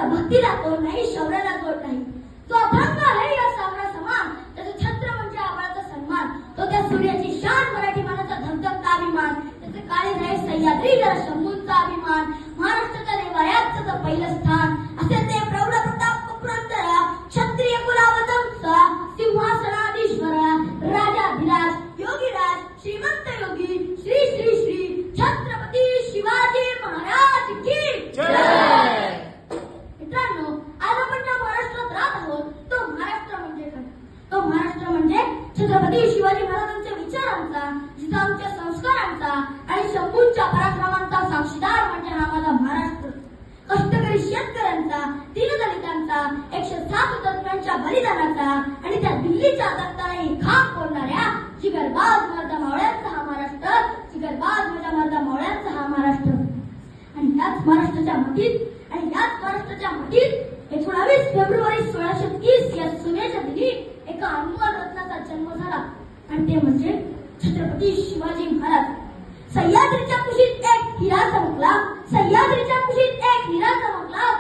त्याच्या भक्तीला तोड नाही, शौर्याला तोड नाही. तो अभंग आहे या सावरा समान, त्याचं छत्र म्हणजे आबाळाचा सन्मान. तो त्या सूर्याची शान, मराठी मानाचा धगधगता अभिमान. त्याचे काळे आहे सह्याद्री जरा शंभूंचा अभिमान. महाराष्ट्राच्या रेवाड्यात त्याचं पहिलं स्थान. असे ते प्रौढ प्रताप पुरंदरा, क्षत्रिय कुलावतंसा, सिंहासनाधीश्वरा, राजाधिराज योगीराज श्रीमंत योगी श्री श्री श्री छत्रपती शिवाजी महाराज की जय. मित्रांनो, आज आपण ज्या महाराष्ट्रात राहत आहोत तो महाराष्ट्र म्हणजे काय? तो महाराष्ट्र म्हणजे छत्रपती शिवाजी महाराजांच्या विचारांचा, जिजाऊंच्या संस्कारांचा आणि शंभूंच्या पराक्रमांचा साक्षीदार म्हणजे हा माझा महाराष्ट्र. कष्टकरी शेतकऱ्यांचा, दीनदलितांचा, 107 तरुणांच्या बलिदानाचा आणि त्या दिल्लीच्या दत्ताने खाक फोडणाऱ्या जिगरबाज मर्दा मावळ्यांचा हा महाराष्ट्र. जिगरबाज मर्दा मावळ्यांचा हा महाराष्ट्र. आणि याच महाराष्ट्राच्या मातीत 19 फेब्रुवारी 1630 या सोन्याच्या दिनी एका अनमोल रत्नाचा जन्म झाला आणि ते म्हणजे छत्रपती शिवाजी महाराज. सह्याद्रीच्या कुशीत एक हिरा चमकला, सह्याद्रीच्या कुशीत एक हिरा चमकला.